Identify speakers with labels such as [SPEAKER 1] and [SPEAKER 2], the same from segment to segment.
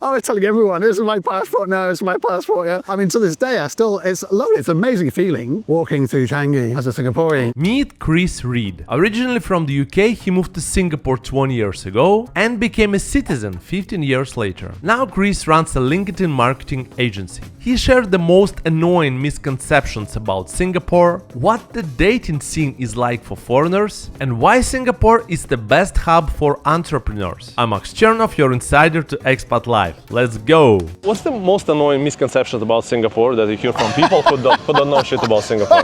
[SPEAKER 1] I was telling everyone, this is my passport now, this is my passport, yeah. I mean, to this day, it's lovely. It's an amazing feeling walking through Changi as a Singaporean.
[SPEAKER 2] Meet Chris Reed. Originally from the UK, he moved to Singapore 20 years ago and became a citizen 15 years later. Now Chris runs a LinkedIn marketing agency. He shared the most annoying misconceptions about Singapore, what the dating scene is like for foreigners, and why Singapore is the best hub for entrepreneurs. I'm Max Chernov, your insider to Expat Life. Let's go!
[SPEAKER 3] What's the most annoying misconceptions about Singapore that you hear from people who don't know shit about Singapore?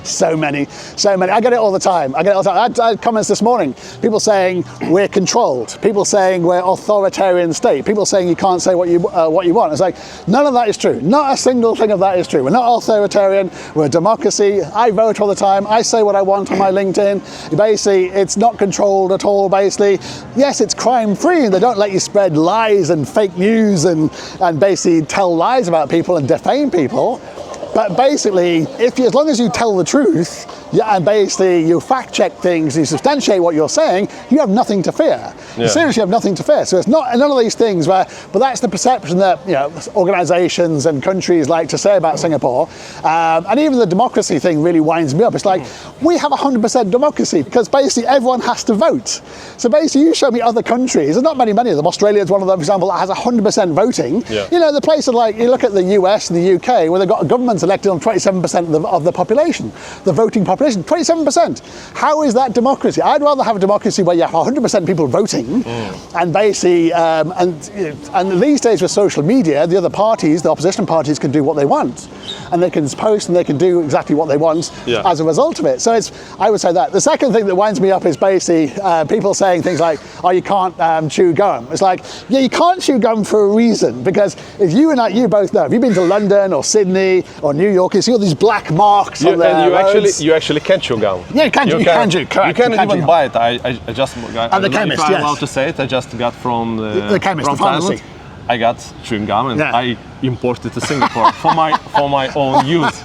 [SPEAKER 1] So many. I get it all the time. I had comments this morning. People saying we're controlled. People saying we're authoritarian state. People saying you can't say what you want. It's like, none of that is true. Not a single thing of that is true. We're not authoritarian. We're a democracy. I vote all the time. I say what I want on my LinkedIn. Basically, it's not controlled at all, basically. Yes, it's crime-free. They don't let you spread lies and fake news and basically tell lies about people and defame people. But basically, as long as you tell the truth, and basically you fact check things, you substantiate what you're saying, you have nothing to fear.
[SPEAKER 3] Yeah.
[SPEAKER 1] You seriously have nothing to fear. So it's not none of these things but that's the perception that organizations and countries like to say about Singapore. And even the democracy thing really winds me up. It's like, we have 100% democracy because basically everyone has to vote. So basically you show me other countries, there's not many of them. Australia is one of them, for example, that has 100% voting.
[SPEAKER 3] Yeah.
[SPEAKER 1] The places like, you look at the US and the UK, where they've got governments elected on 27% of the population, the voting population, 27%. How is that democracy? I'd rather have a democracy where you have 100% people voting, and basically, and these days with social media, the other parties, the opposition parties, can do what they want, and they can post and they can do exactly what they want as a result of it. So I would say that. The second thing that winds me up is basically people saying things like, "Oh, you can't chew gum." It's like, yeah, you can't chew gum for a reason, because if you both know, if you've been to London or Sydney or New York, you see all these black marks on their roads.
[SPEAKER 3] You actually can chew gum.
[SPEAKER 1] Yeah, you can chew, correct.
[SPEAKER 3] You can't even buy it. I just got,
[SPEAKER 1] at the chemist,
[SPEAKER 3] if I'm allowed to say it, I just got from the
[SPEAKER 1] chemist,
[SPEAKER 3] from
[SPEAKER 1] the pharmacy.
[SPEAKER 3] I got chewing gum and I imported to Singapore for my own use.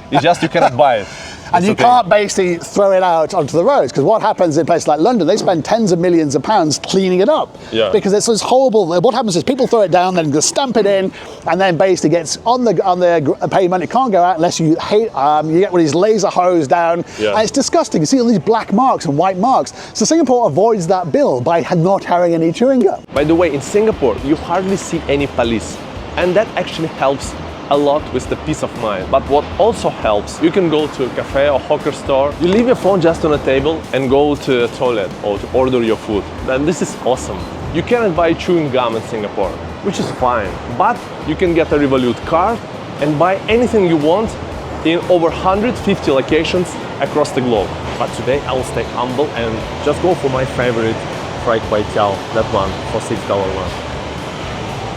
[SPEAKER 3] It's just you cannot buy it.
[SPEAKER 1] And you can't basically throw it out onto the roads, because what happens in places like London, they spend tens of millions of pounds cleaning it up.
[SPEAKER 3] Yeah.
[SPEAKER 1] Because it's this horrible. What happens is people throw it down, then just stamp it in, and then basically gets on the pavement. It can't go out unless you get one of these laser hose down.
[SPEAKER 3] Yeah.
[SPEAKER 1] And it's disgusting. You see all these black marks and white marks. So Singapore avoids that bill by not having any chewing gum.
[SPEAKER 3] By the way, in Singapore, you hardly see any police, and that actually helps a lot with the peace of mind. But what also helps, you can go to a cafe or hawker store, you leave your phone just on a table and go to the toilet or to order your food. And this is awesome. You cannot buy chewing gum in Singapore, which is fine, but you can get a Revolut card and buy anything you want in over 150 locations across the globe. But today I will stay humble and just go for my favorite fried kway teow, that one for $6 one.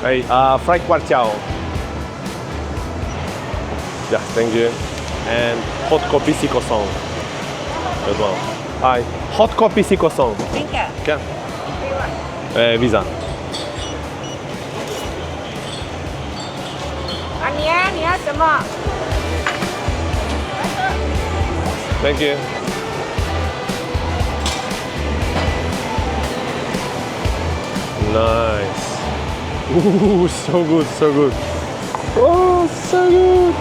[SPEAKER 3] Hey, fried kway teow. Yeah, thank you. And hot kopi si kosong as well. Hi, hot kopi si kosong.
[SPEAKER 4] Thank you.
[SPEAKER 3] Can? Visa.
[SPEAKER 4] 你要什么？
[SPEAKER 3] Thank you. Nice. Ooh, so good, so good. Oh, so good.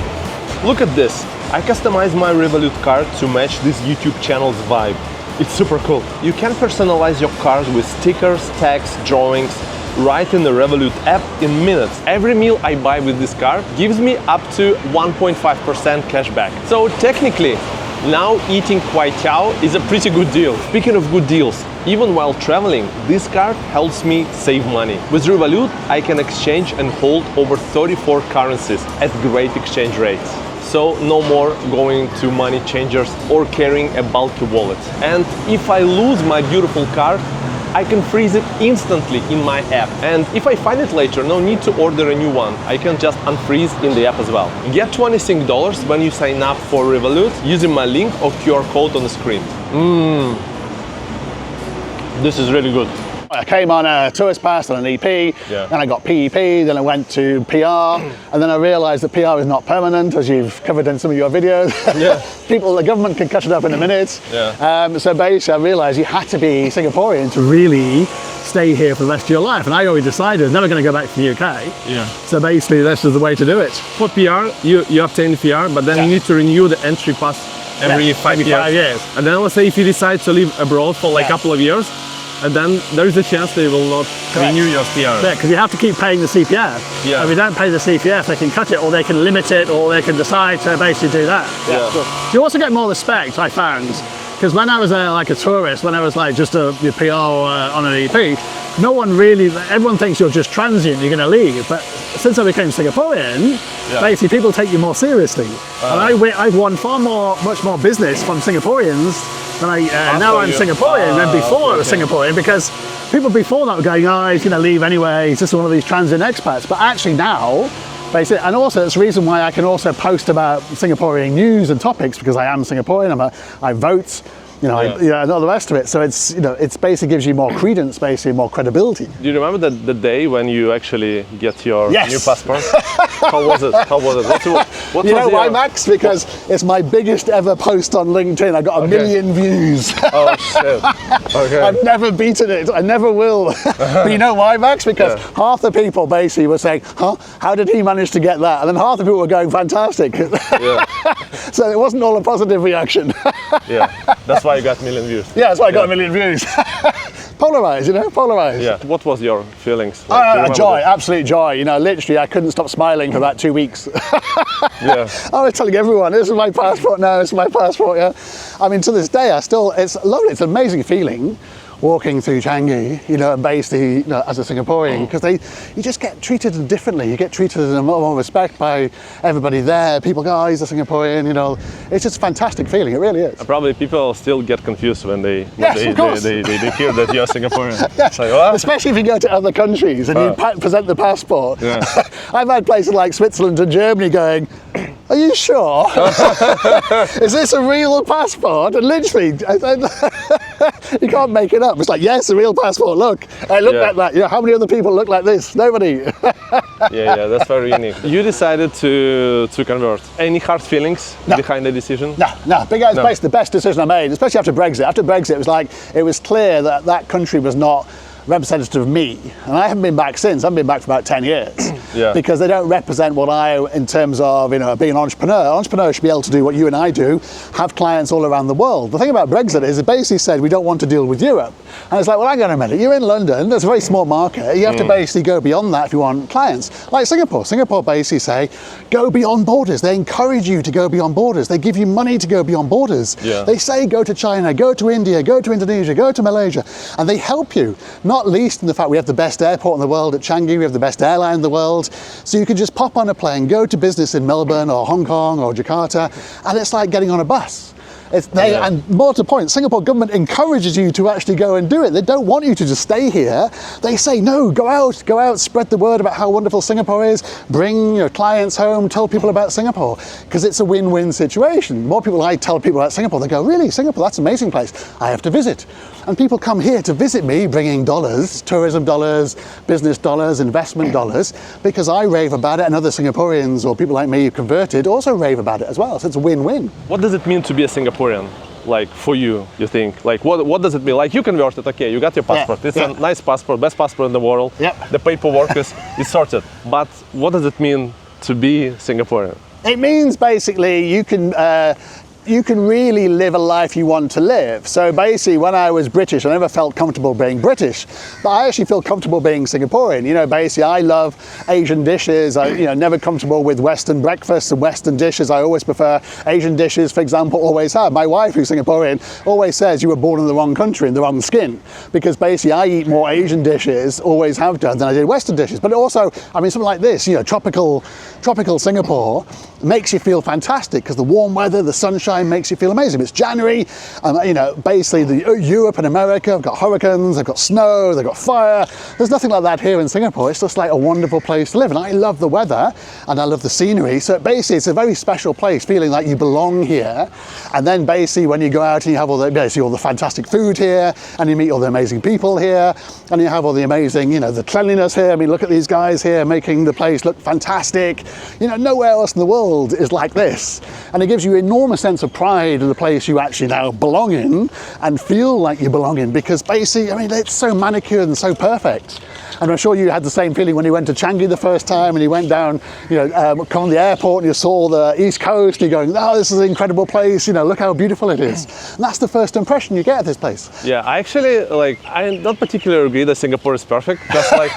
[SPEAKER 3] Look at this. I customized my Revolut card to match this YouTube channel's vibe. It's super cool. You can personalize your card with stickers, tags, drawings, right in the Revolut app in minutes. Every meal I buy with this card gives me up to 1.5% cash back. So technically, now eating kway teow is a pretty good deal. Speaking of good deals, even while traveling, this card helps me save money. With Revolut, I can exchange and hold over 34 currencies at great exchange rates. So no more going to money changers or carrying a bulky wallet. And if I lose my beautiful card, I can freeze it instantly in my app. And if I find it later, no need to order a new one. I can just unfreeze in the app as well. Get $26 when you sign up for Revolut using my link or QR code on the screen. This is really good.
[SPEAKER 1] I came on a tourist pass and an EP, then I got PEP, then I went to PR, and then I realized that PR is not permanent, as you've covered in some of your videos. The government can cut it up in a minute. So basically I realized you had to be Singaporean to really stay here for the rest of your life. And I already decided I'm never going to go back to the UK.
[SPEAKER 3] Yeah.
[SPEAKER 1] So basically, this is the way to do it.
[SPEAKER 3] For PR, you obtain PR, but then you need to renew the entry pass every 5 years. And then let's say if you decide to live abroad for like a couple of years, and then there is a chance they will not renew your PR.
[SPEAKER 1] Yeah, because you have to keep paying the CPF.
[SPEAKER 3] Yeah.
[SPEAKER 1] If you don't pay the CPF, they can cut it, or they can limit it, or they can decide to basically do that.
[SPEAKER 3] Yeah.
[SPEAKER 1] So you also get more respect, I found, because when I was like a tourist, when I was like just a PR on an EP, no one really, everyone thinks you're just transient, you're going to leave. But since I became Singaporean, basically people take you more seriously. And I've won much more business from Singaporeans than now I'm Singaporean than before I was Singaporean, because people before that were going, oh, he's going to leave anyway, he's just one of these transient expats. But actually now, basically, and also it's the reason why I can also post about Singaporean news and topics, because I am Singaporean, I vote, and all the rest of it. So it's basically gives you more credence, basically more credibility.
[SPEAKER 3] Do you remember the day when you actually get your
[SPEAKER 1] Yes.
[SPEAKER 3] new passport? How was it? What
[SPEAKER 1] You
[SPEAKER 3] was
[SPEAKER 1] know why, Max? Because it's my biggest ever post on LinkedIn. I got 1 million views.
[SPEAKER 3] Oh shit. Okay.
[SPEAKER 1] I've never beaten it. I never will. But you know why, Max? Because half the people basically were saying, huh, how did he manage to get that? And then half the people were going, fantastic.
[SPEAKER 3] Yeah.
[SPEAKER 1] So it wasn't all a positive reaction.
[SPEAKER 3] Yeah. That's why you got 1 million views.
[SPEAKER 1] Yeah, that's why I got 1 million views. Polarized, polarized.
[SPEAKER 3] Yeah. What was your feelings? Like, do you remember
[SPEAKER 1] Joy,
[SPEAKER 3] that?
[SPEAKER 1] absolute joy. Literally, I couldn't stop smiling for about 2 weeks.
[SPEAKER 3] Yeah.
[SPEAKER 1] I was telling everyone, this is my passport now, this is my passport, yeah. I mean, to this day, it's lovely, it's an amazing feeling walking through Changi, and basically, as a Singaporean, because you just get treated differently. You get treated in more respect by everybody there. People go, oh, he's a Singaporean, It's just a fantastic feeling, it really is.
[SPEAKER 3] Probably people still get confused when they
[SPEAKER 1] Of course.
[SPEAKER 3] they hear that you're Singaporean.
[SPEAKER 1] Yes.
[SPEAKER 3] Like, what?
[SPEAKER 1] Especially if you go to other countries and you present the passport.
[SPEAKER 3] Yeah.
[SPEAKER 1] I've had places like Switzerland and Germany going, are you sure? Is this a real passport? And literally, you can't make it up. It's like, yes, a real passport. Look, I look like that. How many other people look like this? Nobody.
[SPEAKER 3] Yeah, that's very unique. You decided to convert. Any hard feelings behind the decision?
[SPEAKER 1] No. Basically the best decision I made, especially after Brexit. After Brexit, it was clear that that country was not representative of me, and I haven't been back since. I've been back for about 10 years. Because they don't represent what in terms of being an entrepreneur. Entrepreneurs should be able to do what you and I do, have clients all around the world. The thing about Brexit is it basically said we don't want to deal with Europe, and it's like, well, hang on a minute, you're in London, that's a very small market, you have to basically go beyond that if you want clients. Like Singapore basically say go beyond borders. They encourage you to go beyond borders. They give you money to go beyond borders. They say go to China, go to India, go to Indonesia, go to Malaysia, and they help you. Not least in the fact we have the best airport in the world at Changi, we have the best airline in the world, so you can just pop on a plane, go to business in Melbourne or Hong Kong or Jakarta, and it's like getting on a bus. And more to the point, Singapore government encourages you to actually go and do it. They don't want you to just stay here. They say, no, go out, spread the word about how wonderful Singapore is, bring your clients home, tell people about Singapore, because it's a win-win situation. More people I tell people about Singapore, they go, really, Singapore, that's an amazing place. I have to visit. And people come here to visit me, bringing dollars, tourism dollars, business dollars, investment dollars, because I rave about it, and other Singaporeans or people like me who converted also rave about it as well. So it's a win-win.
[SPEAKER 3] What does it mean to be a Singaporean? Like for you think? Like what does it mean? Like you converted, okay, you got your passport. It's a nice passport, best passport in the world. The paperwork is sorted. But what does it mean to be Singaporean?
[SPEAKER 1] It means basically you can really live a life you want to live. So basically, when I was British, I never felt comfortable being British, but I actually feel comfortable being Singaporean. Basically, I love Asian dishes. Never comfortable with Western breakfasts and Western dishes. I always prefer Asian dishes, for example, always have. My wife, who's Singaporean, always says you were born in the wrong country, in the wrong skin, because basically I eat more Asian dishes, always have done, than I did Western dishes. But also, something like this, tropical Singapore makes you feel fantastic, because the warm weather, the sunshine, makes you feel amazing. It's January, basically Europe and America have got hurricanes, they've got snow, they've got fire. There's nothing like that here in Singapore. It's just like a wonderful place to live, and I love the weather and I love the scenery. So basically it's a very special place, feeling like you belong here. And then basically when you go out and you have all the fantastic food here, and you meet all the amazing people here, and you have all the amazing, the cleanliness here. Look at these guys here making the place look fantastic. Nowhere else in the world is like this, and it gives you enormous sense sense of pride in the place you actually now belong in and feel like you belong in, because basically, I mean, it's so manicured and so perfect. And I'm sure you had the same feeling when you went to Changi the first time and you went down, come on the airport and you saw the East Coast and you're going, oh, this is an incredible place, look how beautiful it is. And that's the first impression you get of this place.
[SPEAKER 3] Yeah, I actually, I don't particularly agree that Singapore is perfect. Just like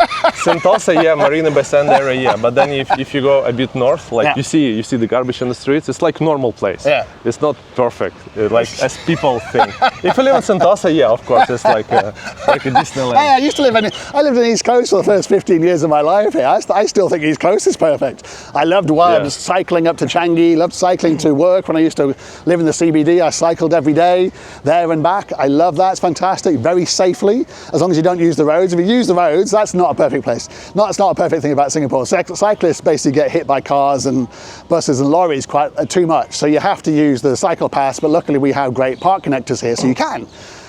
[SPEAKER 3] Sentosa, yeah, Marina Bay Sands area, yeah. But then if you go a bit north, you see the garbage in the streets, it's like normal place.
[SPEAKER 1] Yeah.
[SPEAKER 3] It's not perfect, as people think. If you live in Sentosa, yeah, of course, it's like a Disneyland.
[SPEAKER 1] Hey, I lived in East Coast for the first 15 years of my life here. I still think East Coast is perfect. I loved cycling up to Changi, loved cycling to work. When I used to live in the CBD, I cycled every day, there and back. I love that, it's fantastic, very safely, as long as you don't use the roads. If you use the roads, that's not a perfect place. That's not a perfect thing about Singapore. Cyclists basically get hit by cars and buses and lorries quite too much. So you have to use the cycle pass, but luckily we have great park connectors here, so you can.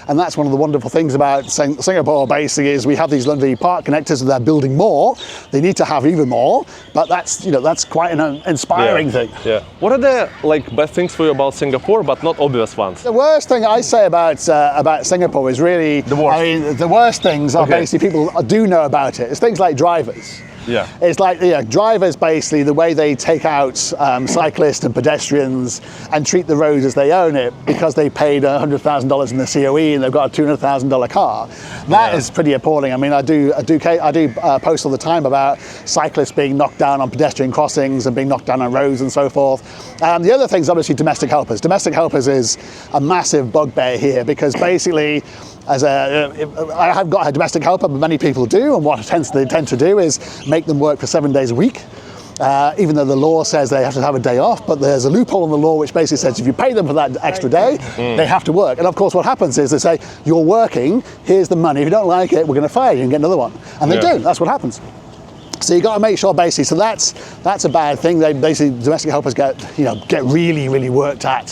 [SPEAKER 1] And that's one of the wonderful things about Singapore, basically, is we have these lovely park connectors and they're building more. They need to have even more, but that's quite an inspiring thing.
[SPEAKER 3] Yeah. What are the best things for you about Singapore, but not obvious ones?
[SPEAKER 1] The worst thing I say about Singapore is really
[SPEAKER 3] the worst.
[SPEAKER 1] I mean, the worst things are basically people do know about it. It's things like drivers.
[SPEAKER 3] Yeah.
[SPEAKER 1] It's like drivers, basically the way they take out cyclists and pedestrians and treat the roads as they own it, because they paid $100,000 in the COE and they've got a $200,000 car. That is pretty appalling. I mean, I do post all the time about cyclists being knocked down on pedestrian crossings and being knocked down on roads and so forth. The other thing is obviously domestic helpers. Domestic helpers is a massive bugbear here, because basically, I have got a domestic helper, but many people do, and what they tend to do is make them work for 7 days a week, even though the law says they have to have a day off. But there's a loophole in the law which basically says if you pay them for that extra day, they have to work. And of course what happens is they say, you're working, here's the money, if you don't like it, we're going to fire you and get another one. And they do, that's what happens. So you got to make sure, basically. So that's a bad thing. They basically, domestic helpers get really, really worked at,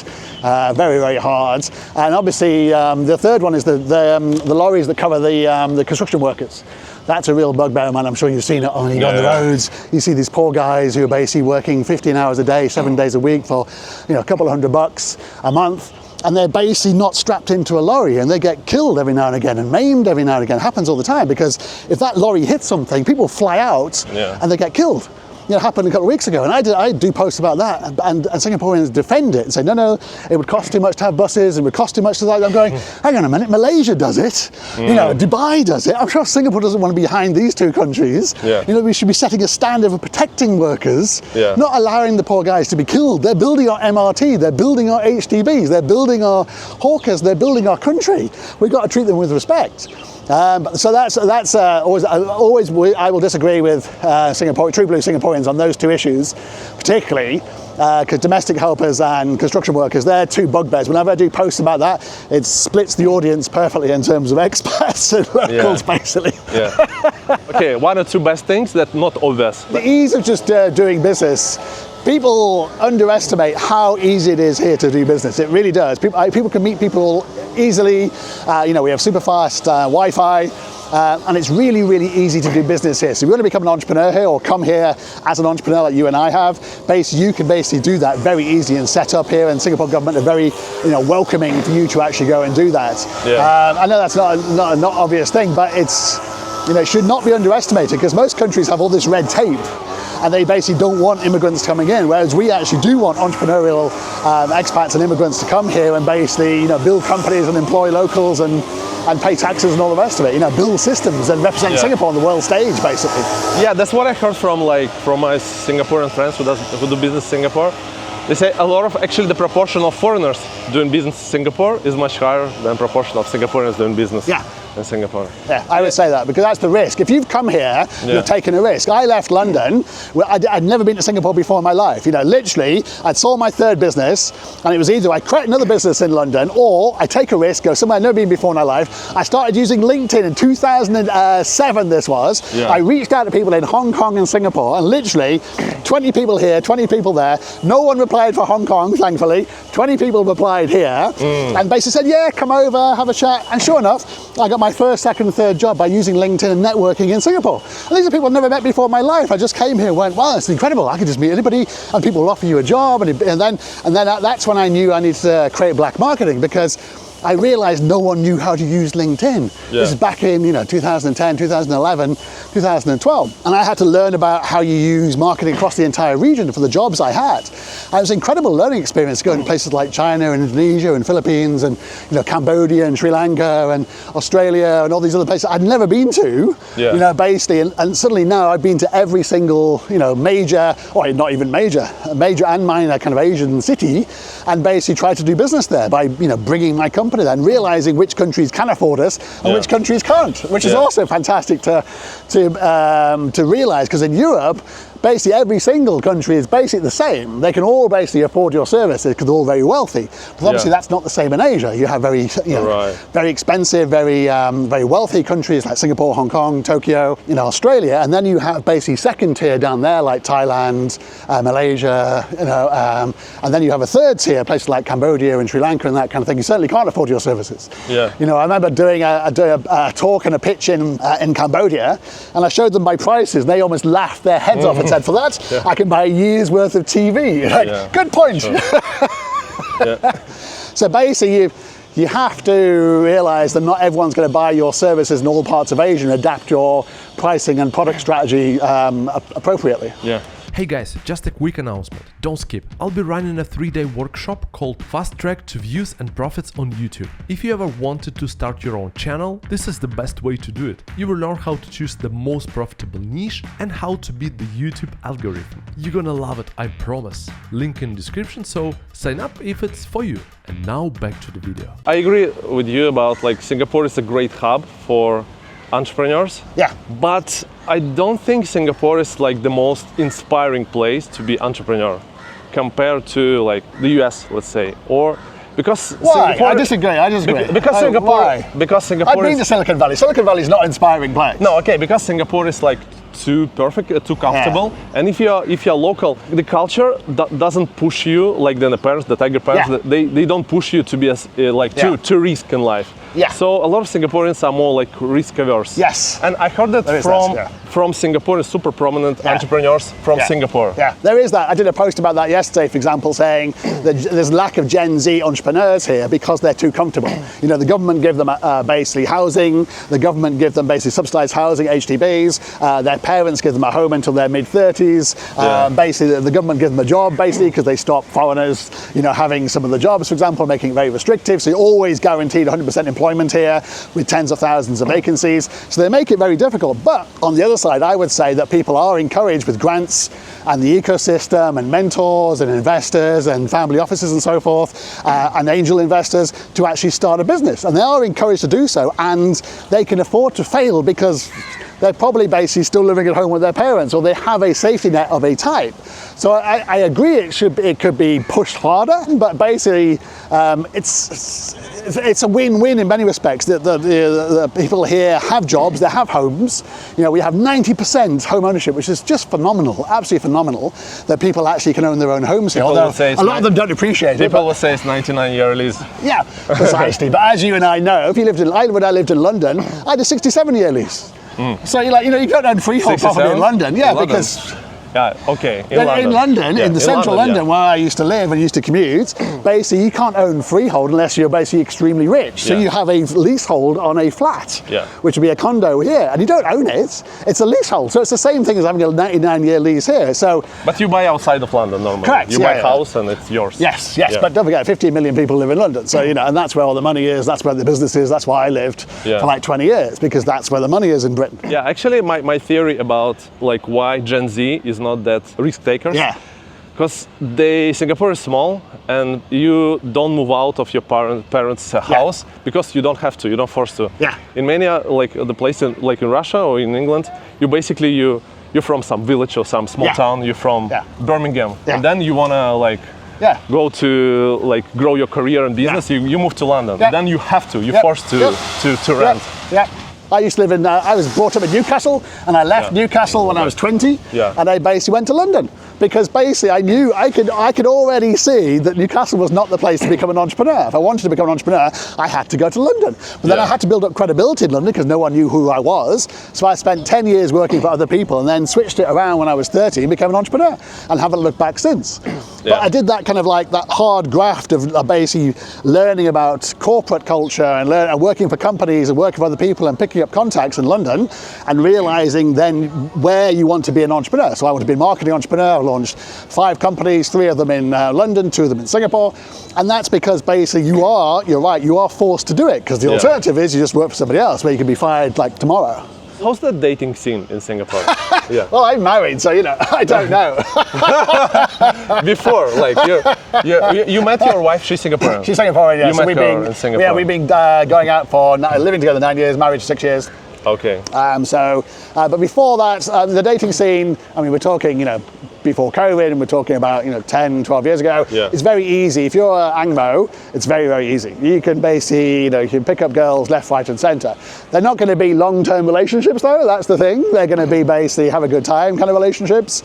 [SPEAKER 1] very, very hard. And obviously, the third one is the lorries that cover the construction workers. That's a real bugbear, man. I'm sure you've seen it on the roads. You see these poor guys who are basically working 15 hours a day, 7 days a week for a couple of $100 a month. And they're basically not strapped into a lorry, and they get killed every now and again and maimed every now and again. It happens all the time, because if that lorry hits something, people fly out and they get killed. It happened a couple of weeks ago, and I do post about that, and Singaporeans defend it and say, no, it would cost too much to have buses, it would cost too much to that. I'm going, hang on a minute, Malaysia does it, Dubai does it. I'm sure Singapore doesn't want to be behind these two countries. We should be setting a standard for protecting workers, not allowing the poor guys to be killed. They're building our MRT, they're building our HDBs, they're building our hawkers, they're building our country. We've got to treat them with respect. So that's always I will disagree with true blue Singaporeans on those two issues, particularly because domestic helpers and construction workers, they're two bugbears. Whenever I do posts about that, it splits the audience perfectly in terms of expats and locals, basically.
[SPEAKER 3] Okay, one or two best things that not obvious.
[SPEAKER 1] The ease of just doing business. People underestimate how easy it is here to do business. It really does. People can meet people easily. We have super fast Wi-Fi, and it's really, really easy to do business here. So if you want to become an entrepreneur here, or come here as an entrepreneur like you and I have, you can basically do that very easy and set up here. And Singapore government are very, welcoming for you to actually go and do that. I know that's not an obvious thing, but it's, it should not be underestimated, because most countries have all this red tape. And they basically don't want immigrants coming in, whereas we actually do want entrepreneurial expats and immigrants to come here and basically, build companies and employ locals and pay taxes and all the rest of it. Build systems and represent Singapore on the world stage, basically.
[SPEAKER 3] Yeah, that's what I heard from my Singaporean friends who do business in Singapore. They say a lot of the proportion of foreigners doing business in Singapore is much higher than proportion of Singaporeans doing business. In Singapore.
[SPEAKER 1] Yeah, I would say that, because that's the risk. If you've come here, you've taken a risk. I left London. I'd never been to Singapore before in my life. Literally, I'd sold my third business, and it was either I create another business in London, or I take a risk, go somewhere I've never been before in my life. I started using LinkedIn in 2007, this was. I reached out to people in Hong Kong and Singapore, and literally 20 people here, 20 people there. No one replied for Hong Kong, thankfully. 20 people replied here, and basically said, yeah, come over, have a chat. And sure enough, I got my my first, second, third job by using LinkedIn and networking in Singapore. And these are people I've never met before in my life. I just came here and went, wow, it's incredible. I could just meet anybody, and people will offer you a job. And then that's when I knew I needed to create black marketing, because I realized no one knew how to use LinkedIn. This is back in 2010, 2011, 2012. And I had to learn about how you use marketing across the entire region for the jobs I had. And it was an incredible learning experience going to places like China and Indonesia and Philippines and Cambodia and Sri Lanka and Australia and all these other places I'd never been to, basically. And suddenly now I've been to every single, major, or not even major and minor kind of Asian city, and basically tried to do business there by, bringing my company there and realizing which countries can afford us and which countries can't, which is also fantastic to realize, because in Europe, basically every single country is basically the same. They can all basically afford your services because they're all very wealthy. But obviously that's not the same in Asia. You have very, very expensive, very wealthy countries like Singapore, Hong Kong, Tokyo, Australia, and then you have basically second tier down there like Thailand, Malaysia, and then you have a third tier, places like Cambodia and Sri Lanka and that kind of thing. You certainly can't afford your services. I remember doing a talk and a pitch in Cambodia, and I showed them my prices, and they almost laughed their heads off and said, for that, I can buy a year's worth of TV. Good point. Sure. So basically, you have to realize that not everyone's going to buy your services in all parts of Asia and adapt your pricing and product strategy appropriately.
[SPEAKER 2] Hey guys, just a quick announcement, don't skip. I'll be running a 3-day workshop called Fast Track to Views and Profits on YouTube. If you ever wanted to start your own channel, this is the best way to do it. You will learn how to choose the most profitable niche and how to beat the YouTube algorithm. You're gonna love it, I promise. Link in description, so sign up if it's for you. And now back to the video.
[SPEAKER 3] I agree with you about Singapore is a great hub for entrepreneurs. But I don't think Singapore is the most inspiring place to be entrepreneur compared to the US, let's say, or because
[SPEAKER 1] why?
[SPEAKER 3] Singapore,
[SPEAKER 1] I disagree.
[SPEAKER 3] Because Singapore
[SPEAKER 1] I've been to Silicon Valley. Silicon Valley is not an inspiring place.
[SPEAKER 3] No, okay, because Singapore is too perfect, too comfortable, and if you're local, the culture doesn't push you like the parents, the tiger parents. They don't push you to be too risk in life. So a lot of Singaporeans are more risk averse. And I heard that from Singapore, super prominent entrepreneurs from Singapore.
[SPEAKER 1] There is that. I did a post about that yesterday, for example, saying that there's lack of Gen Z entrepreneurs here because they're too comfortable. The government give them basically housing, the government give them basically subsidized housing, HDBs, their parents give them a home until their mid-30s. Basically, the government gives them a job, basically, because they stop foreigners, having some of the jobs, for example, making it very restrictive. So you're always guaranteed 100% employment here with tens of thousands of vacancies. So they make it very difficult. But on the other side, I would say that people are encouraged with grants and the ecosystem and mentors and investors and family offices and so forth and angel investors to actually start a business. And they are encouraged to do so, and they can afford to fail because they're probably basically still living at home with their parents, or they have a safety net of a type. So I agree it could be pushed harder, but basically it's a win-win in many respects. The people here have jobs, they have homes. We have 90% home ownership, which is just phenomenal, absolutely phenomenal, that people actually can own their own homes here. Although a lot of them don't appreciate it.
[SPEAKER 3] People will say it's 99-year lease.
[SPEAKER 1] Yeah, precisely. But as you and I know, if you lived when I lived in London, I had a 67-year lease. So you don't own freehold property in London, because in London, in central London, where I used to live and used to commute, basically you can't own freehold unless you're basically extremely rich. So you have a leasehold on a flat, which would be a condo here, and you don't own it. It's a leasehold, so it's the same thing as having a 99-year lease here.
[SPEAKER 3] But you buy outside of London normally.
[SPEAKER 1] Correct.
[SPEAKER 3] You buy a house and it's yours.
[SPEAKER 1] Yes. But don't forget, 15 million people live in London, so and that's where all the money is. That's where the business is. That's why I lived for 20 years, because that's where the money is in Britain.
[SPEAKER 3] Yeah, actually, my theory about why Gen Z is not that risk takers. Because Singapore is small, and you don't move out of your parents' house because you don't have to, you don't force to. In many the places in Russia or in England, you're from some village or some small town. You're from Birmingham, and then you wanna go to grow your career and business. You move to London. Then you have to. You're forced to rent.
[SPEAKER 1] I used to live I was brought up in Newcastle, and I left Newcastle when I was 20, and I basically went to London. because basically I knew I could already see that Newcastle was not the place to become an entrepreneur. If I wanted to become an entrepreneur, I had to go to London. But then I had to build up credibility in London because no one knew who I was. So I spent 10 years working for other people and then switched it around when I was 30 and became an entrepreneur and haven't looked back since. But I did that kind of like that hard graft of basically learning about corporate culture and working for companies and working for other people and picking up contacts in London and realizing then where you want to be an entrepreneur. So I want to be a marketing entrepreneur. I launched 5 companies, 3 of them in London, 2 of them in Singapore. And that's because basically you're right, you are forced to do it because the alternative is you just work for somebody else where you can be fired like tomorrow.
[SPEAKER 3] How's the dating scene in Singapore?
[SPEAKER 1] Well, I'm married, so I don't know.
[SPEAKER 3] Before, like you met your wife, she's Singaporean.
[SPEAKER 1] She's Singaporean, yeah.
[SPEAKER 3] You met her in Singapore.
[SPEAKER 1] Yeah, we've been going out for living together 9 years, married 6 years.
[SPEAKER 3] Okay.
[SPEAKER 1] But before that, the dating scene, I mean, we're talking, before COVID, and we're talking about, 10, 12 years ago.
[SPEAKER 3] Yeah.
[SPEAKER 1] It's very easy. If you're Angmo, it's very, very easy. You can basically, you can pick up girls left, right, and centre. They're not going to be long-term relationships, though. That's the thing. They're going to be basically have a good time kind of relationships,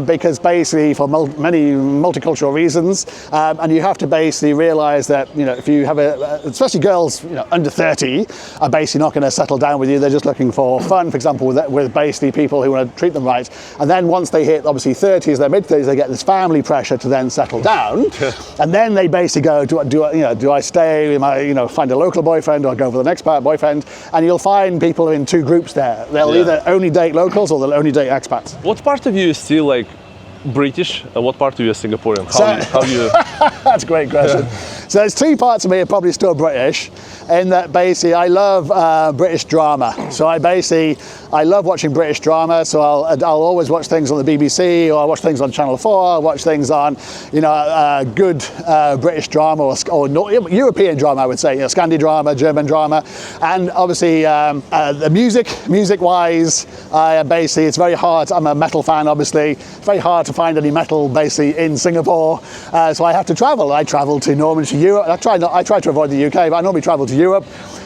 [SPEAKER 1] because basically for many multicultural reasons, and you have to basically realise that, if you have especially girls, under 30, are basically not going to settle down with you. They're just looking for fun, for example, with basically people who want to treat them right. And then once they hit obviously 30s, their mid-30s, they get this family pressure to then settle down. And then they basically go, do I stay, find a local boyfriend or go for the next boyfriend? And you'll find people in 2 groups there. They'll either only date locals or they'll only date expats.
[SPEAKER 3] What part of you is still like British and what part of you is Singaporean? How you?
[SPEAKER 1] That's a great question. So there's 2 parts of me are probably still British, in that basically I love British drama. So I love watching British drama. So I'll always watch things on the BBC, or I'll watch things on Channel 4. I'll watch things on, good British drama or European drama, I would say, Scandi drama, German drama, and obviously the music-wise, it's very hard. I'm a metal fan, obviously. It's very hard to find any metal basically in Singapore, so I have to travel. I travel to normally to Europe. I try to avoid the UK, but I normally travel to Europe.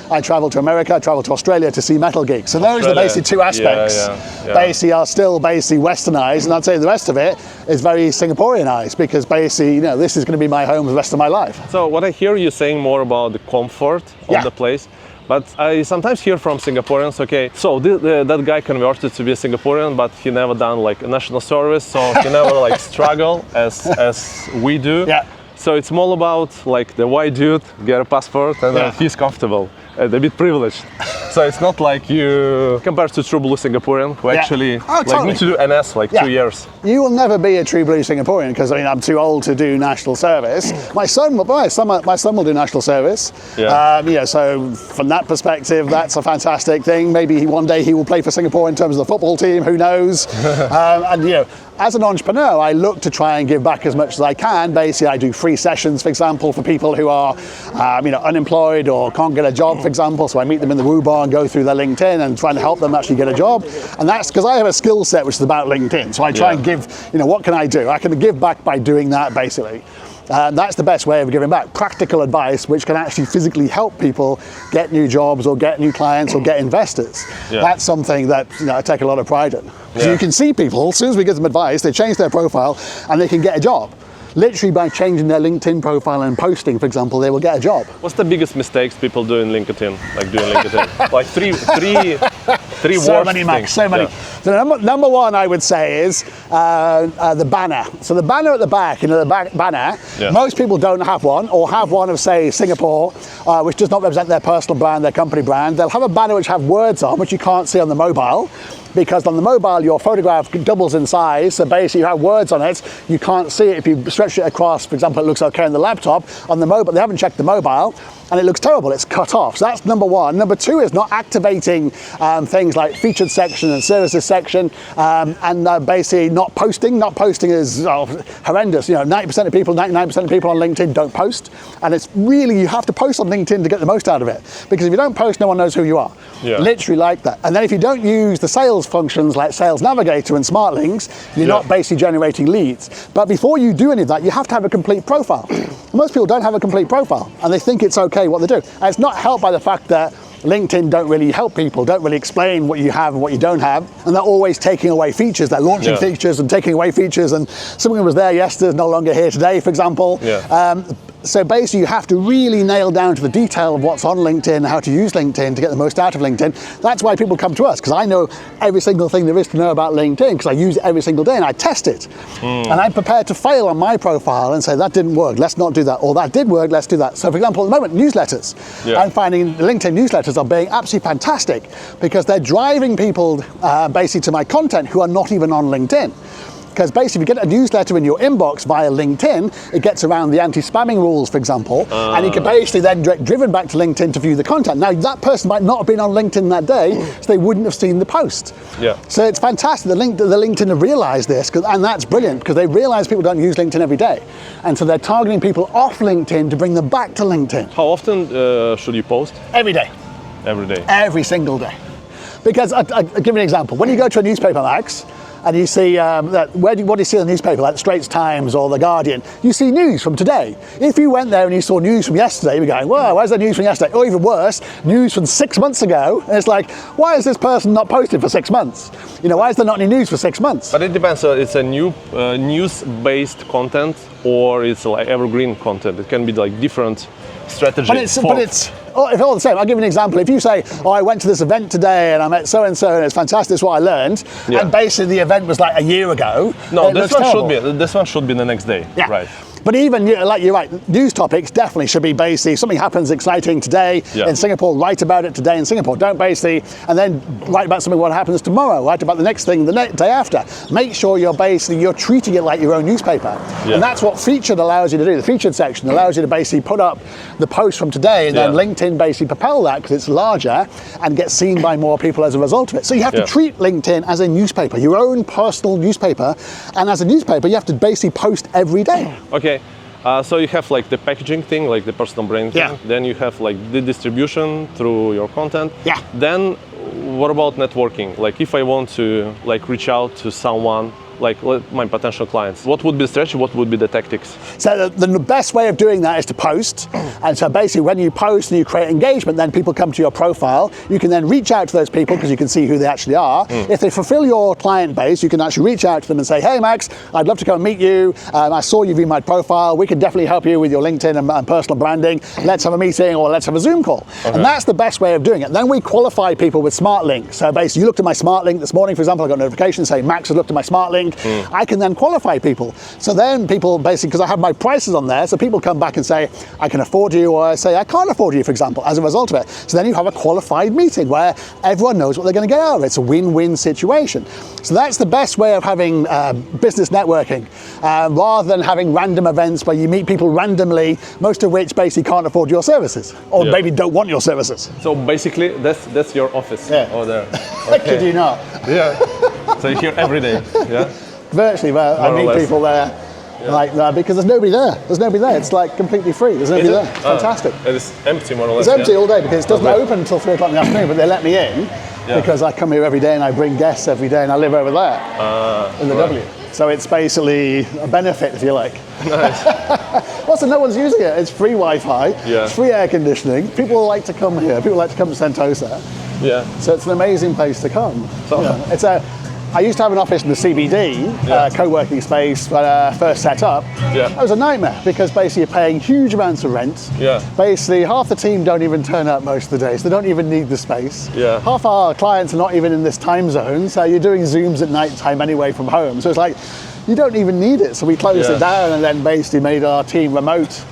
[SPEAKER 1] I travel to America, I travel to Australia to see metal gigs. So those are basically 2 aspects. Basically are still basically westernized, and I'd say the rest of it is very Singaporeanized, because basically, this is going to be my home for the rest of my life.
[SPEAKER 3] So what I hear you saying more about the comfort of the place. But I sometimes hear from Singaporeans, okay, so that guy converted to be a Singaporean, but he never done like a national service, so he never like struggle as we do. Yeah. So it's more about like the white dude get a passport and then he's comfortable and a bit privileged. So it's not like you compared to true blue Singaporean who actually need to do NS like 2 years.
[SPEAKER 1] You will never be a true blue Singaporean because I'm too old to do national service. My son will do national service. So from that perspective, that's a fantastic thing. Maybe one day he will play for Singapore in terms of the football team. Who knows? As an entrepreneur, I look to try and give back as much as I can. Basically, I do free sessions, for example, for people who are, unemployed or can't get a job, for example. So I meet them in the Woo Bar and go through their LinkedIn and try and help them actually get a job. And that's because I have a skill set which is about LinkedIn. So I try and give, what can I do? I can give back by doing that, basically. That's the best way of giving back. Practical advice which can actually physically help people get new jobs or get new clients or get investors. That's something that I take a lot of pride in. So you can see people, as soon as we give them advice, they change their profile and they can get a job. Literally by changing their LinkedIn profile and posting, for example, they will get a job.
[SPEAKER 3] What's the biggest mistakes people do in LinkedIn? Like three
[SPEAKER 1] so
[SPEAKER 3] worst
[SPEAKER 1] many, Max,
[SPEAKER 3] things.
[SPEAKER 1] so many. So number one, I would say, is the banner. So the banner at the back, the banner, most people don't have one, or have one of, say, Singapore, which does not represent their personal brand, their company brand. They'll have a banner which have words on, which you can't see on the mobile. Because on the mobile, your photograph doubles in size, so basically you have words on it, you can't see it. If you stretch it across, for example, it looks okay on the laptop, on the mobile, they haven't checked the mobile, and it looks terrible, it's cut off. So that's number one. Number two is not activating things like featured section and services section, and basically not posting. Not posting is horrendous. 90% of people, 99% of people on LinkedIn don't post, and it's really, you have to post on LinkedIn to get the most out of it, because if you don't post, no one knows who you are. Literally like that. And then if you don't use the sales functions like Sales Navigator and Smart Links, you're not basically generating leads. But before you do any of that, you have to have a complete profile. Most people don't have a complete profile, and they think it's okay what they do. And it's not helped by the fact that LinkedIn don't really help people, don't really explain what you have and what you don't have, and they're always taking away features. They're launching features and taking away features, and someone who was there yesterday is no longer here today, for example. So basically you have to really nail down to the detail of what's on LinkedIn, how to use LinkedIn to get the most out of LinkedIn. That's why people come to us, because I know every single thing there is to know about LinkedIn, because I use it every single day and I test it. And I'm prepared to fail on my profile and say, that didn't work, let's not do that. Or that did work, let's do that. So for example, at the moment, newsletters. I'm finding LinkedIn newsletters are being absolutely fantastic because they're driving people basically to my content who are not even on LinkedIn. Because basically, if you get a newsletter in your inbox via LinkedIn, it gets around the anti-spamming rules, for example, and you can basically then get driven back to LinkedIn to view the content. Now, that person might not have been on LinkedIn that day, so they wouldn't have seen the post. So it's fantastic. The LinkedIn have realized this, and that's brilliant, because they realize people don't use LinkedIn every day. And so they're targeting people off LinkedIn to bring them back to LinkedIn.
[SPEAKER 3] How often should you post?
[SPEAKER 1] Every day.
[SPEAKER 3] Every day?
[SPEAKER 1] Every single day. Because, I'll give you an example. When you go to a newspaper, Max, and you see what do you see in the newspaper, like the Straits Times or the Guardian? You see news from today. If you went there and you saw news from yesterday, you're going, "Wow, where's the news from yesterday?" Or even worse, news from 6 months ago. And it's like, why is this person not posted for 6 months? You know, why is there not any news for 6 months?
[SPEAKER 3] But it depends. It's a new news-based content, or it's like evergreen content. It can be like different strategy.
[SPEAKER 1] But it's all the same. I'll give you an example. If you say, "Oh, I went to this event today and I met so and so and it's fantastic, this is what I learned," and basically the event was like a year ago.
[SPEAKER 3] No, this one should be the next day. Right.
[SPEAKER 1] But even, like you're right, news topics definitely should be basically, something happens exciting today in Singapore, write about it today in Singapore. Don't basically, and then write about something what happens tomorrow, write about the next thing the day after. Make sure you're treating it like your own newspaper. And that's what featured allows you to do. The featured section allows you to basically put up the post from today, and then LinkedIn basically propel that because it's larger and gets seen by more people as a result of it. So you have to treat LinkedIn as a newspaper, your own personal newspaper. And as a newspaper, you have to basically post every day.
[SPEAKER 3] Okay. So you have like the packaging thing, like the personal brand thing. Then you have like the distribution through your content. Then what about networking? Like if I want to like reach out to someone, like my potential clients, what would be the strategy? What would be the tactics?
[SPEAKER 1] So the best way of doing that is to post. And so basically when you post and you create engagement, then people come to your profile. You can then reach out to those people because you can see who they actually are. If they fulfill your client base, you can actually reach out to them and say, "Hey Max, I'd love to come and meet you. I saw you view my profile. We can definitely help you with your LinkedIn and personal branding. Let's have a meeting or let's have a Zoom call." And that's the best way of doing it. Then we qualify people with smart links. So basically you looked at my smart link this morning, for example, I got a notification saying Max has looked at my smart link. I can then qualify people. So then people basically, because I have my prices on there, so people come back and say, "I can afford you," or I say, "I can't afford you," for example, as a result of it. So then you have a qualified meeting where everyone knows what they're going to get out of it. It's a win-win situation. So that's the best way of having business networking, rather than having random events where you meet people randomly, most of which basically can't afford your services, or maybe don't want your services.
[SPEAKER 3] So basically, that's your office over there.
[SPEAKER 1] Could you not?
[SPEAKER 3] So you're here every day.
[SPEAKER 1] Virtually, where I meet people there, like that, because there's nobody there. There's nobody there. It's like completely free. There's nobody there. Fantastic.
[SPEAKER 3] It's empty, more or less.
[SPEAKER 1] It's empty all day because it doesn't open until 3 o'clock in the afternoon, but they let me in because I come here every day and I bring guests every day and I live over there in the W. So it's basically a benefit, if you like.
[SPEAKER 3] Nice.
[SPEAKER 1] Also, no one's using it. It's free Wi-Fi. It's free air conditioning. People like to come here. People like to come to Sentosa. So it's an amazing place to come. So, I used to have an office in the CBD, co-working space when I first set up. That was a nightmare because basically you're paying huge amounts of rent. Basically half the team don't even turn up most of the day, so they don't even need the space. Half our clients are not even in this time zone, so you're doing Zooms at night time anyway from home. So it's like, you don't even need it. So we closed it down and then basically made our team remote.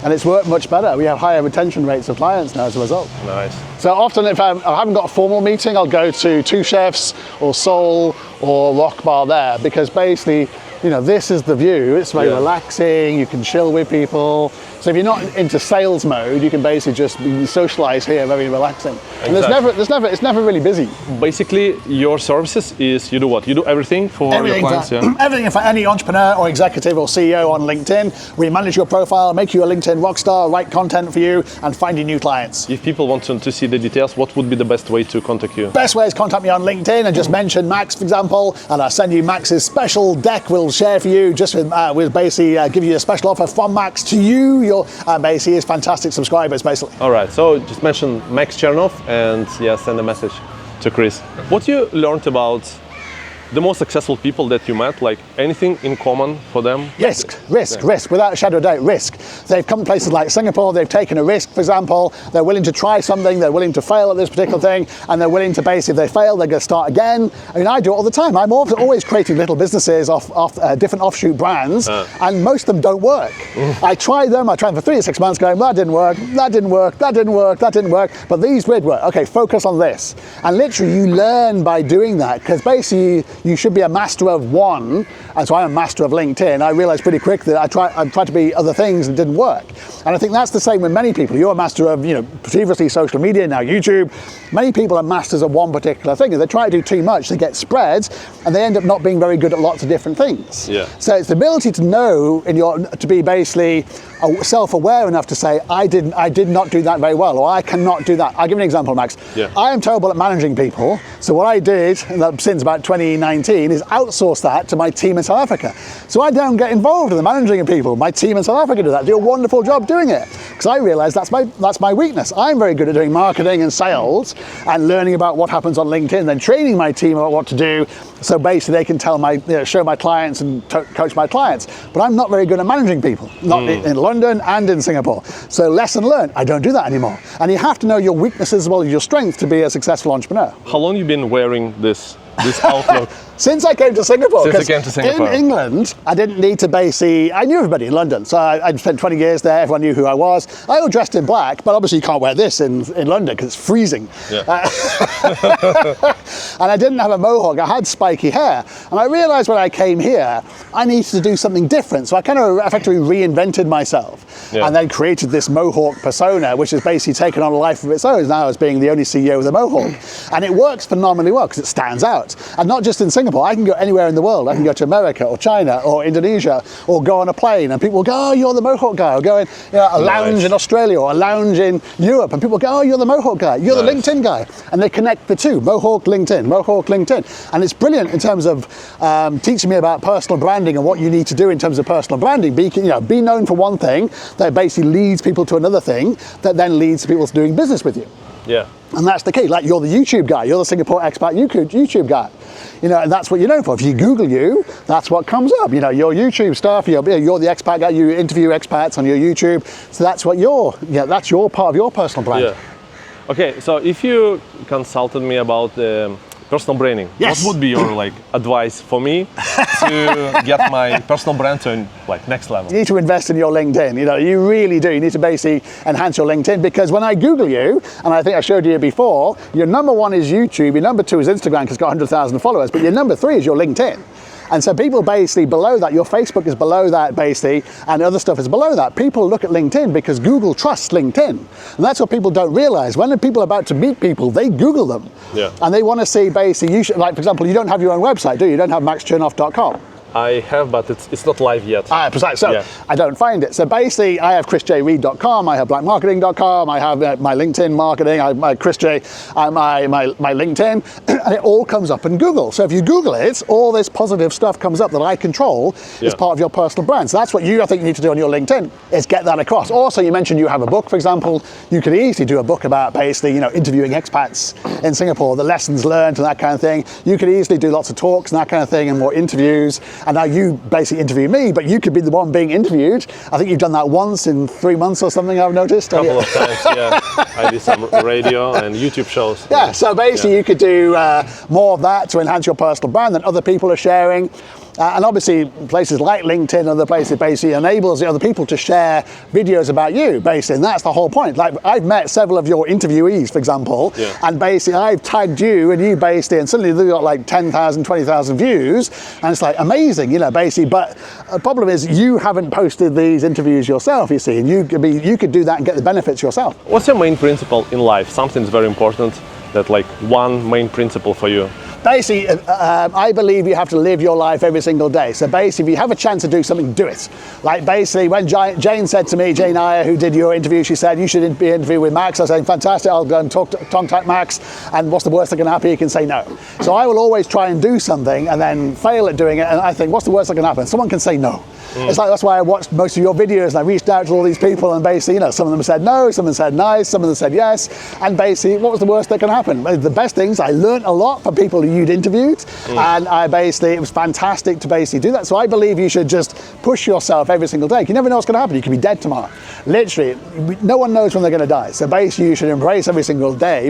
[SPEAKER 1] And it's worked much better. We have higher retention rates of clients now as a result.
[SPEAKER 3] Nice.
[SPEAKER 1] So often if I haven't got a formal meeting, I'll go to Two Chefs or Soul or Rock Bar there, because basically, you know, this is the view. It's very relaxing. You can chill with people. So if you're not into sales mode, you can basically just socialize here, very relaxing. And it's never really busy.
[SPEAKER 3] Basically, your services is, you do what? You do everything for your clients?
[SPEAKER 1] Everything for any entrepreneur or executive or CEO on LinkedIn. We manage your profile, make you a LinkedIn rock star, write content for you, and find you new clients.
[SPEAKER 3] If people want to see the details, what would be the best way to contact you?
[SPEAKER 1] Best way is contact me on LinkedIn and just mention Max, for example, and I'll send you Max's special deck we'll share for you, just with basically give you a special offer from Max to you, your basically is fantastic subscribers, basically.
[SPEAKER 3] All right, so just mention Max Chernov and yeah, send a message to Chris. What you learned about the most successful people that you met, like anything in common for them?
[SPEAKER 1] Risk, without a shadow of doubt, risk. They've come to places like Singapore, they've taken a risk, for example, they're willing to try something, they're willing to fail at this particular thing, and they're willing to basically, if they fail, they're going to start again. I mean, I do it all the time. I'm always creating little businesses off different offshoot brands, and most of them don't work. I tried them for 3 to 6 months going, that didn't work, that didn't work, that didn't work, that didn't work, but these did work. Okay, focus on this. And literally you learn by doing that, because basically you should be a master of one, and so I'm a master of LinkedIn. I realized pretty quick that I tried to be other things and didn't work. And I think that's the same with many people. You're a master of, previously social media, now YouTube. Many people are masters of one particular thing. If they try to do too much, they get spreads, and they end up not being very good at lots of different things.
[SPEAKER 3] Yeah.
[SPEAKER 1] So it's the ability to know, to be basically self-aware enough to say, I did not do that very well, or I cannot do that. I'll give you an example, Max.
[SPEAKER 3] Yeah.
[SPEAKER 1] I am terrible at managing people, so what I did since about 2019 is outsource that to my team in South Africa. So I don't get involved in the managing of people. My team in South Africa do that, do a wonderful job doing it, because I realize that's my weakness. I'm very good at doing marketing and sales and learning about what happens on LinkedIn, then training my team about what to do, so basically they can show my clients and coach my clients. But I'm not very good at managing people, not in London and in Singapore. So lesson learned, I don't do that anymore. And you have to know your weaknesses as well as your strengths to be a successful entrepreneur.
[SPEAKER 3] How long you been wearing this outlook?
[SPEAKER 1] Since I came to Singapore.
[SPEAKER 3] Since you came to Singapore.
[SPEAKER 1] In England, I didn't need to basically, I knew everybody in London. So I'd spent 20 years there, everyone knew who I was. I all dressed in black, but obviously you can't wear this in London because it's freezing.
[SPEAKER 3] Yeah.
[SPEAKER 1] And I didn't have a mohawk, I had spiky hair. And I realized when I came here, I needed to do something different. So I kind of effectively reinvented myself and then created this mohawk persona, which has basically taken on a life of its own now as being the only CEO with a mohawk. And it works phenomenally well because it stands out. And not just in Singapore, I can go anywhere in the world. I can go to America or China or Indonesia or go on a plane and people will go, oh, you're the mohawk guy. Or go in a lounge in Australia or a lounge in Europe and people go, oh, you're the mohawk guy. You're the LinkedIn guy. And they connect the two, mohawk, LinkedIn, mohawk, LinkedIn. And it's brilliant in terms of teaching me about personal branding and what you need to do in terms of personal branding. Be known for one thing that basically leads people to another thing that then leads people to doing business with you.
[SPEAKER 3] Yeah.
[SPEAKER 1] And that's the key. Like you're the YouTube guy, you're the Singapore expat YouTube guy. And that's what you're known for. If you Google you, that's what comes up. Your YouTube stuff, you're the expat guy, you interview expats on your YouTube. So that's what that's your part of your personal brand.
[SPEAKER 3] Yeah. Okay, so if you consulted me about personal branding,
[SPEAKER 1] yes.
[SPEAKER 3] What would be your advice for me to get my personal brand to next level?
[SPEAKER 1] You need to invest in your LinkedIn. You really do. You need to basically enhance your LinkedIn, because when I Google you, and I think I showed you before, your number one is YouTube, your number two is Instagram because it's got 100,000 followers, but your number three is your LinkedIn. And so people basically below that, your Facebook is below that basically, and other stuff is below that. People look at LinkedIn because Google trusts LinkedIn. And that's what people don't realize. When people are about to meet people, they Google them.
[SPEAKER 3] Yeah.
[SPEAKER 1] And they want to see basically, for example, you don't have your own website, do you? You don't have maxchernovYT.com.
[SPEAKER 3] I have, but it's not live yet.
[SPEAKER 1] Precisely. So I don't find it. So basically, I have chrisjreed.com, I have blackmarketing.com, I have my LinkedIn marketing, I have my Chris J, my LinkedIn, and it all comes up in Google. So if you Google it, all this positive stuff comes up that I control as part of your personal brand. So that's what I think you need to do on your LinkedIn, is get that across. Also, you mentioned you have a book, for example. You could easily do a book about basically, interviewing expats in Singapore, the lessons learned and that kind of thing. You could easily do lots of talks and that kind of thing and more interviews. And now you basically interview me, but you could be the one being interviewed. I think you've done that once in 3 months or something, I've noticed.
[SPEAKER 3] A couple of times, yeah. I did some radio and YouTube shows.
[SPEAKER 1] Yeah, so basically you could do more of that to enhance your personal brand that other people are sharing. And obviously places like LinkedIn and other places basically enables the other people to share videos about you, basically, and that's the whole point. Like I've met several of your interviewees, for example, and basically I've tagged you and you basically, and suddenly they've got 10,000, 20,000 views, and it's amazing, basically, but the problem is you haven't posted these interviews yourself, you see, and you could do that and get the benefits yourself.
[SPEAKER 3] What's your main principle in life? Something's very important, that one main principle for you.
[SPEAKER 1] basically, I believe you have to live your life every single day. So basically, if you have a chance to do something, do it. Like basically, when Jane said to me, Jane Iyer, who did your interview, she said, you should be interviewed with Max. I was saying, fantastic, I'll go and contact Max, and what's the worst that can happen? You can say no. So I will always try and do something and then fail at doing it, and I think, what's the worst that can happen? Someone can say no. It's like, that's why I watched most of your videos and I reached out to all these people, and basically, you know, some of them said no, some of them said nice, some of them said yes, and basically, what was the worst that can happen? The best things, I learned a lot from people who you'd interviewed, and it was fantastic to basically do that. So I believe you should just push yourself every single day. You never know what's going to happen. You could be dead tomorrow. Literally, no one knows when they're going to die. So basically, you should embrace every single day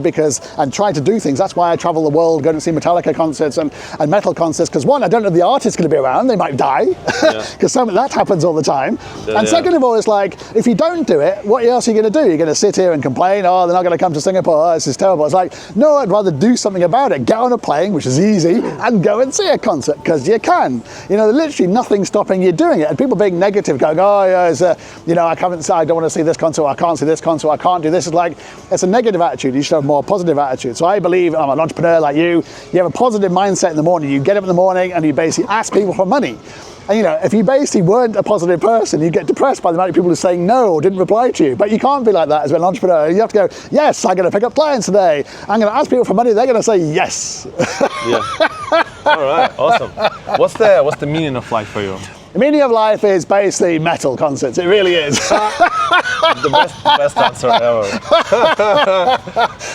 [SPEAKER 1] and try to do things. That's why I travel the world, going to see Metallica concerts and metal concerts, because one, I don't know if the artist's going to be around. They might die, because that happens all the time. And second of all, it's like, if you don't do it, what else are you going to do? You're going to sit here and complain, oh, they're not going to come to Singapore, oh, this is terrible. It's like, no, I'd rather do something about it. Get on a plane, which is easy, and go and see a concert, because you can. You know, literally nothing stopping you doing it. And people being negative, going, oh, yeah, you know, I don't want to see this concert, I can't see this concert, I can't do this. It's like, it's a negative attitude. You should have a more positive attitude. So I believe, I'm an entrepreneur like you have a positive mindset in the morning. You get up in the morning and you basically ask people for money. And you know, if you basically weren't a positive person, you get depressed by the amount of people who are saying no or didn't reply to you. But you can't be like that as an entrepreneur. You have to go, yes, I'm going to pick up clients today. I'm going to ask people for money. They're going to say yes.
[SPEAKER 3] Yeah. All right. Awesome. What's the meaning of life for you?
[SPEAKER 1] The meaning of life is basically metal concerts. It really is.
[SPEAKER 3] the best answer ever.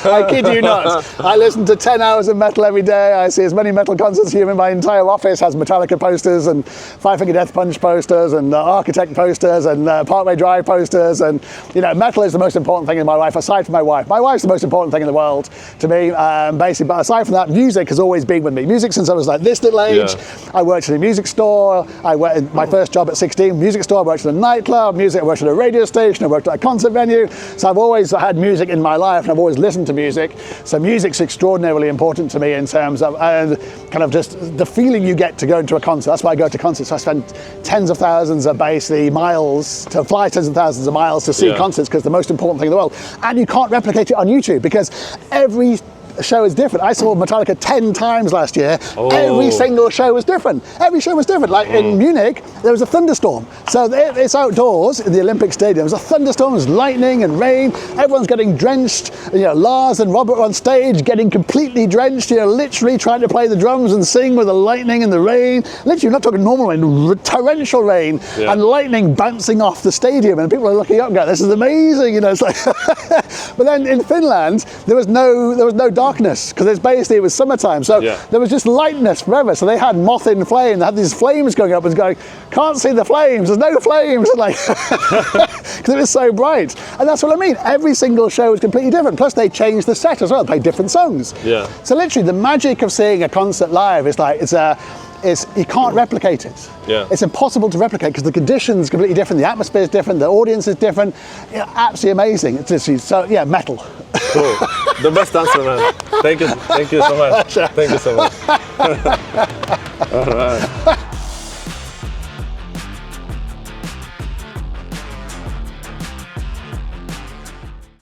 [SPEAKER 1] I kid you not. I listen to 10 hours of metal every day. I see as many metal concerts here. My entire office has Metallica posters and Five Finger Death Punch posters and Architect posters and Parkway Drive posters. And, you know, metal is the most important thing in my life, aside from my wife. My wife's the most important thing in the world to me, basically. But aside from that, music has always been with me. Music since I was like this little age. Yeah. I worked in a music store. I went my first job at 16, music store. I worked in a nightclub, I worked at a radio station, I worked at a concert venue. So I've always had music in my life and I've always listened to music. So music's extraordinarily important to me in terms of kind of just the feeling you get to go into a concert. That's why I go to concerts. I spend tens of thousands of basically miles to fly tens of thousands of miles to see concerts, because the most important thing in the world. And you can't replicate it on YouTube because every show is different. I saw Metallica 10 times last year. Oh. Every single show was different. Every show was different. Like in Munich, there was a thunderstorm. So it's outdoors in the Olympic Stadium. There was a thunderstorm, there was lightning and rain. Everyone's getting drenched. You know, Lars and Robert were on stage getting completely drenched, you know, literally trying to play the drums and sing with the lightning and the rain. Literally, you're not talking normal rain, torrential rain and lightning bouncing off the stadium. And people are looking up and going, this is amazing. You know, it's like, but then in Finland, there was no darkness, because it was summertime, so there was just lightness forever. So they had moth in flame, they had these flames going up and going, can't see the flames, there's no flames, like, because it was so bright. And that's what I mean, every single show was completely different. Plus they changed the set as well, played different songs. So literally the magic of seeing a concert live is like, you can't replicate it. It's impossible to replicate because the conditions are completely different, the atmosphere is different, the audience is different. Absolutely amazing. It's literally, so yeah, metal.
[SPEAKER 3] Cool. The best answer, man. Thank you so much. Thank you so much. All right.